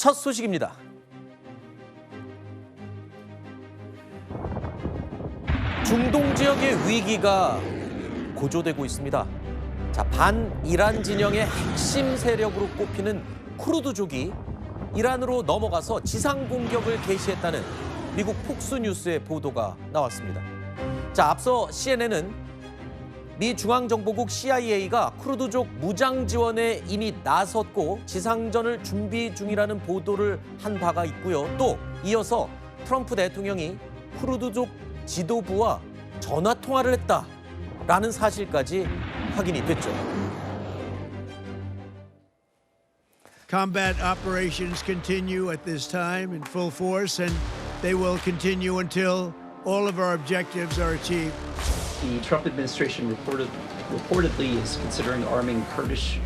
첫 소식입니다. 중동 지역의 위기가 고조되고 있습니다. 자, 반이란 진영의 핵심 세력으로 꼽히는 쿠르드족이 이란으로 넘어가서 지상 공격을 개시했다는 미국 폭스뉴스의 보도가 나왔습니다. 자, 앞서 CNN은 미 중앙정보국 CIA가 쿠르드족 무장 지원에 이미 나섰고 지상전을 준비 중이라는 보도를 한 바가 있고요. 또 이어서 트럼프 대통령이 쿠르드족 지도부와 전화 통화를 했다라는 사실까지 확인이 됐죠. Combat operations continue at this time in full force, and they will continue until all of our objectives are achieved. The Trump administration reportedly is considering arming Kurdish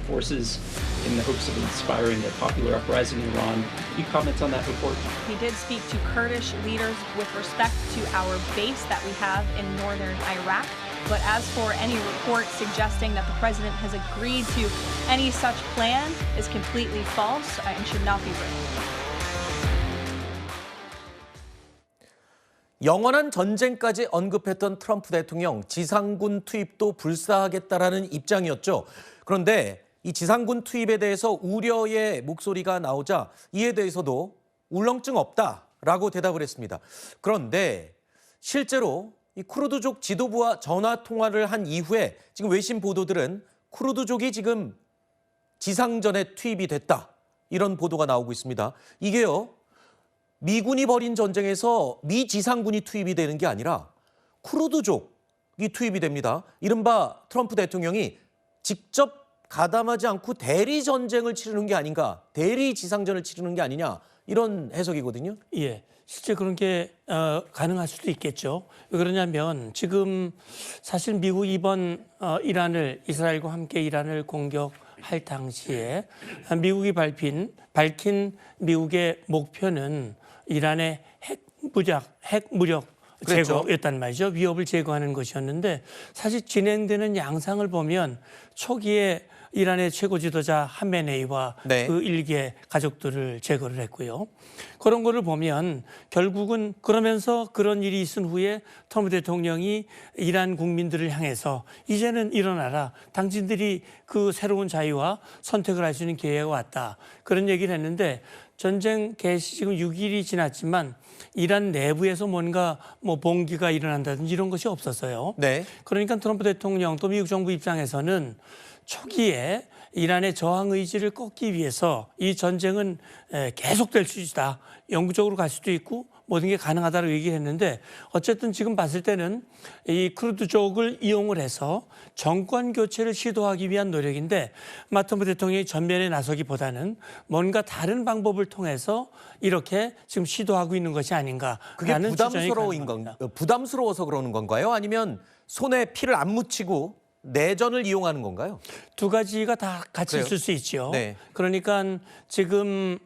forces in the hopes of inspiring a popular uprising in Iran. Can you comment on that report? He did speak to Kurdish leaders with respect to our base that we have in northern Iraq. But as for any report suggesting that the president has agreed to any such plan is completely false and should not be written. 영원한 전쟁까지 언급했던 트럼프 대통령 지상군 투입도 불사하겠다라는 입장이었죠. 그런데 이 지상군 투입에 대해서 우려의 목소리가 나오자 이에 대해서도 울렁증 없다라고 대답을 했습니다. 그런데 실제로 이 쿠르드족 지도부와 전화 통화를 한 이후에 지금 외신 보도들은 쿠르드족이 지금 지상전에 투입이 됐다. 이런 보도가 나오고 있습니다. 이게요, 미군이 벌인 전쟁에서 미 지상군이 투입이 되는 게 아니라 쿠르드족이 투입이 됩니다. 이른바 트럼프 대통령이 직접 가담하지 않고 대리 전쟁을 치르는 게 아닌가, 대리 지상전을 치르는 게 아니냐, 이런 해석이거든요. 예, 실제 그런 게 가능할 수도 있겠죠. 왜 그러냐면 지금 사실 미국 이번 이스라엘과 함께 이란을 공격할 당시에 미국이 밝힌 미국의 목표는 이란의 핵 무력 제거였단 말이죠. 위협을 제거하는 것이었는데 사실 진행되는 양상을 보면 초기에 이란의 최고 지도자 하메네이와 그 일개 가족들을 제거를 했고요. 그런 거를 보면 결국은 그러면서 그런 일이 있은 후에 트럼프 대통령이 이란 국민들을 향해서 이제는 일어나라. 당신들이 그 새로운 자유와 선택을 할 수 있는 기회가 왔다. 그런 얘기를 했는데 전쟁 개시 지금 6일이 지났지만 이란 내부에서 뭔가 봉기가 일어난다든지 이런 것이 없었어요. 네. 그러니까 트럼프 대통령 또 미국 정부 입장에서는 초기에 이란의 저항 의지를 꺾기 위해서 이 전쟁은 계속될 수 있다. 영구적으로 갈 수도 있고 모든 게 가능하다고 얘기를 했는데 어쨌든 지금 봤을 때는 이 쿠르드족을 이용을 해서 정권 교체를 시도하기 위한 노력인데 트럼프 대통령이 전면에 나서기보다는 뭔가 다른 방법을 통해서 이렇게 지금 시도하고 있는 것이 아닌가라는 추정이 가능합니다. 부담스러워서 그러는 건가요? 아니면 손에 피를 안 묻히고 내전을 이용하는 건가요? 두 가지가 다 같이 그래요? 있을 수 있죠. 네. 그러니까 지금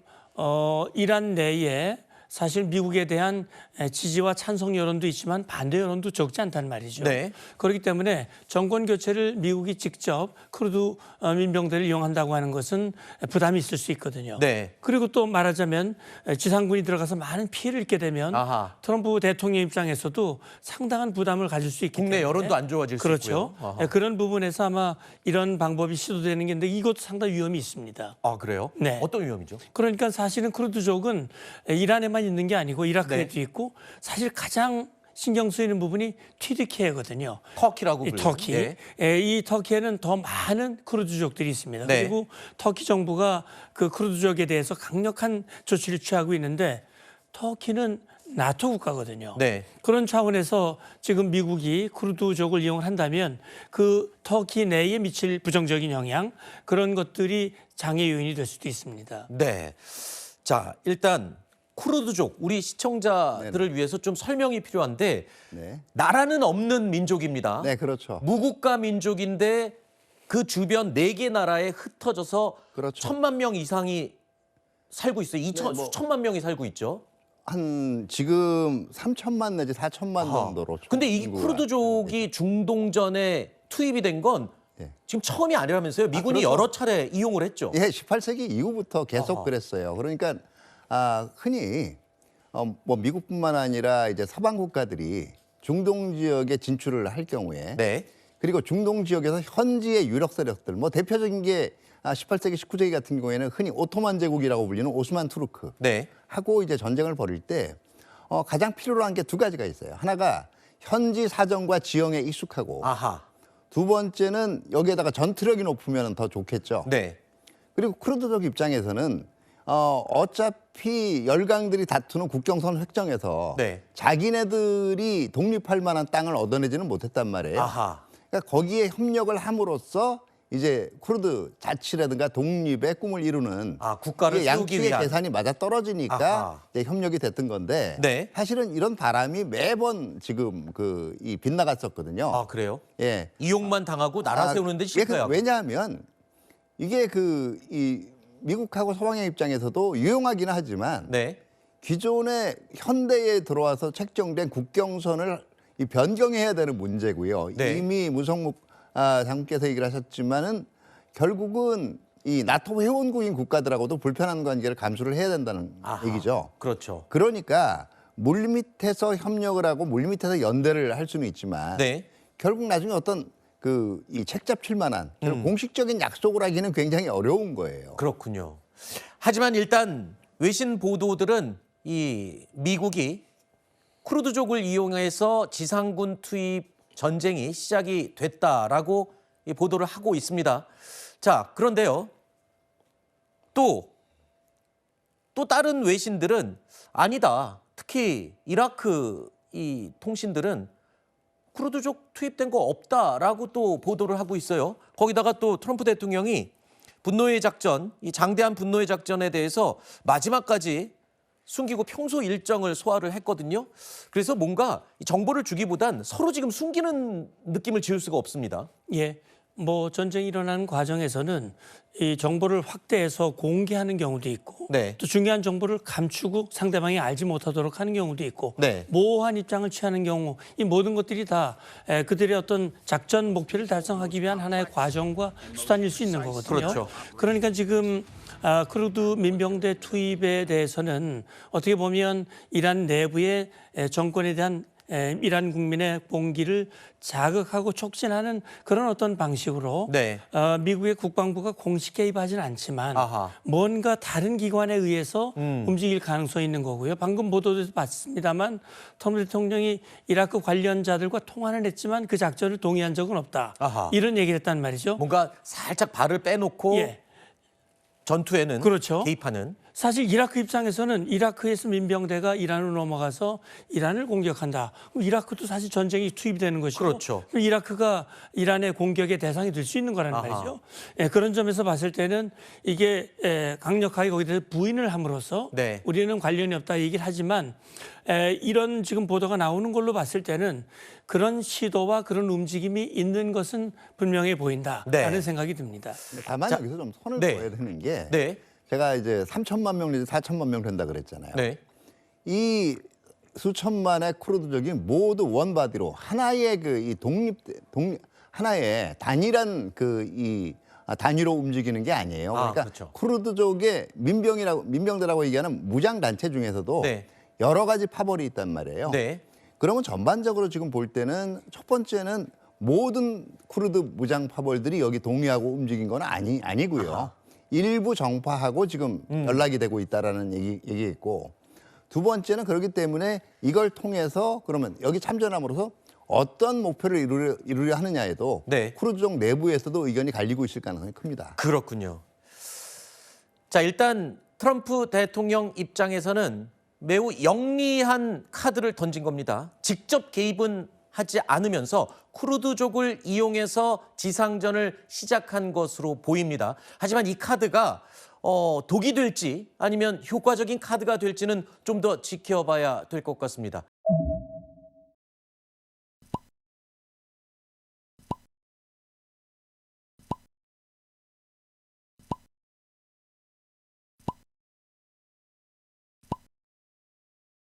이란 내에 사실 미국에 대한 지지와 찬성 여론도 있지만 반대 여론도 적지 않단 말이죠. 네. 그렇기 때문에 정권 교체를 미국이 직접 쿠르드 민병대를 이용한다고 하는 것은 부담이 있을 수 있거든요. 네. 그리고 또 말하자면 지상군이 들어가서 많은 피해를 입게 되면 트럼프 대통령 입장에서도 상당한 부담을 가질 수 있기 때문에 국내 여론도 안 좋아질 수 있고요. 그렇죠. 그런 부분에서 아마 이런 방법이 시도되는 게 있는데 이것도 상당히 위험이 있습니다. 아, 그래요? 네. 어떤 위험이죠? 그러니까 사실은 쿠르드족은 이란에만 있는 게 아니고 이라크에도 있고 사실 가장 신경 쓰이는 부분이 튀르키예거든요. 터키라고 불리는. 터키. 이 터키에는 더 많은 쿠르드족들이 있습니다. 네. 그리고 터키 정부가 그 쿠르드족에 대해서 강력한 조치를 취하고 있는데 터키는 나토 국가거든요. 네. 그런 차원에서 지금 미국이 쿠르드족을 이용을 한다면 그 터키 내에 미칠 부정적인 영향 그런 것들이 장애 요인이 될 수도 있습니다. 네. 자, 일단 쿠르드족 우리 시청자들을 위해서 좀 설명이 필요한데 나라는 없는 민족입니다. 네, 그렇죠. 무국가 민족인데 그 주변 4개 나라에 흩어져서 그렇죠. 1,000만 명 이상이 살고 있어요. 수천만 명이 살고 있죠. 한 지금 3천만 내지 4천만 정도로. 근데 이 쿠르드족이 중동전에 투입이 된 건 지금 처음이 아니라면서요? 미군이 그렇죠. 여러 차례 이용을 했죠. 예, 18세기 이후부터 계속 어허. 그랬어요. 그러니까 흔히 뭐 미국뿐만 아니라 이제 서방 국가들이 중동 지역에 진출을 할 경우에 네. 그리고 중동 지역에서 현지의 유력 세력들 뭐 대표적인 게 18세기, 19세기 같은 경우에는 흔히 오토만 제국이라고 불리는 오스만 투르크 네. 하고 이제 전쟁을 벌일 때 가장 필요로 한 게 두 가지가 있어요. 하나가 현지 사정과 지형에 익숙하고 아하. 두 번째는 여기에다가 전투력이 높으면 더 좋겠죠. 네. 그리고 쿠르드족 입장에서는 어차피 열강들이 다투는 국경선 획정에서 네. 자기네들이 독립할 만한 땅을 얻어내지는 못했단 말이에요. 아하. 그러니까 거기에 협력을 함으로써 이제 쿠르드 자치라든가 독립의 꿈을 이루는 국가를 이게 세우기 양측의 위한. 계산이 맞아 떨어지니까 아하. 이제 협력이 됐던 건데 네. 사실은 이런 바람이 매번 지금 이 빗나갔었거든요. 아, 그래요? 예. 이용만 당하고 나라 세우는데 예, 실패하고. 왜냐하면 이게 이 미국하고 서방의 입장에서도 유용하기는 하지만 네. 기존의 현대에 들어와서 책정된 국경선을 이 변경해야 되는 문제고요. 네. 이미 무성목 장군께서 얘기를 하셨지만은 결국은 이 나토 회원국인 국가들하고도 불편한 관계를 감수를 해야 된다는 아하. 얘기죠. 그렇죠. 그러니까 물밑에서 협력을 하고 물밑에서 연대를 할 수는 있지만 네. 결국 나중에 어떤 이 책 잡힐 만한 그런 공식적인 약속을 하기는 굉장히 어려운 거예요. 그렇군요. 하지만 일단 외신 보도들은 이 미국이 쿠르드족을 이용해서 지상군 투입 전쟁이 시작이 됐다라고 이 보도를 하고 있습니다. 자, 그런데요. 또 다른 외신들은 아니다. 특히 이라크 이 통신들은 쿠르드족 투입된 거 없다라고 또 보도를 하고 있어요. 거기다가 또 트럼프 대통령이 분노의 작전, 이 장대한 분노의 작전에 대해서 마지막까지 숨기고 평소 일정을 소화를 했거든요. 그래서 뭔가 이 정보를 주기보단 서로 지금 숨기는 느낌을 지울 수가 없습니다. 예. 뭐 전쟁이 일어나는 과정에서는 이 정보를 확대해서 공개하는 경우도 있고 네. 또 중요한 정보를 감추고 상대방이 알지 못하도록 하는 경우도 있고 네. 모호한 입장을 취하는 경우 이 모든 것들이 다 그들의 어떤 작전 목표를 달성하기 위한 하나의 과정과 수단일 수 있는 거거든요. 그렇죠. 그러니까 지금 쿠르드 민병대 투입에 대해서는 어떻게 보면 이란 내부의 정권에 대한 이란 국민의 봉기를 자극하고 촉진하는 그런 어떤 방식으로 네. 미국의 국방부가 공식 개입하지는 않지만 아하. 뭔가 다른 기관에 의해서 움직일 가능성이 있는 거고요. 방금 보도에서 봤습니다만 트럼프 대통령이 이라크 관련자들과 통화는 했지만 그 작전을 동의한 적은 없다. 아하. 이런 얘기를 했단 말이죠. 뭔가 살짝 발을 빼놓고 예. 전투에는 그렇죠. 개입하는. 사실 이라크 입장에서는 이라크에서 민병대가 이란으로 넘어가서 이란을 공격한다. 그럼 이라크도 사실 전쟁이 투입이 되는 것이고 그렇죠. 그럼 이라크가 이란의 공격의 대상이 될 수 있는 거란 아하. 말이죠. 예, 그런 점에서 봤을 때는 이게 강력하게 거기에 대해서 부인을 함으로써 네. 우리는 관련이 없다 얘기를 하지만 이런 지금 보도가 나오는 걸로 봤을 때는 그런 시도와 그런 움직임이 있는 것은 분명해 보인다라는 네. 생각이 듭니다. 다만 자, 여기서 좀 선을 네. 그어야 되는 게 네. 제가 이제 3천만 명 내지 4천만 명 된다 그랬잖아요. 네. 이 수천만의 쿠르드족이 모두 원바디로 하나의 이 하나의 단일한 단위로 움직이는 게 아니에요. 그러니까 그렇죠. 쿠르드족의 민병대라고 얘기하는 무장 단체 중에서도 네. 여러 가지 파벌이 있단 말이에요. 네. 그러면 전반적으로 지금 볼 때는 첫 번째는 모든 쿠르드 무장 파벌들이 여기 동의하고 움직인 건 아니고요. 일부 정파하고 지금 연락이 되고 있다라는 얘기 있고 두 번째는 그렇기 때문에 이걸 통해서 그러면 여기 참전함으로써 어떤 목표를 이루려 하느냐에도 네. 쿠르드족 내부에서도 의견이 갈리고 있을 가능성이 큽니다. 그렇군요. 자, 일단 트럼프 대통령 입장에서는 매우 영리한 카드를 던진 겁니다. 직접 개입은 하지 않으면서 쿠르드족을 이용해서 지상전을 시작한 것으로 보입니다. 하지만 이 카드가 독이 될지 아니면 효과적인 카드가 될지는 좀 더 지켜봐야 될 것 같습니다.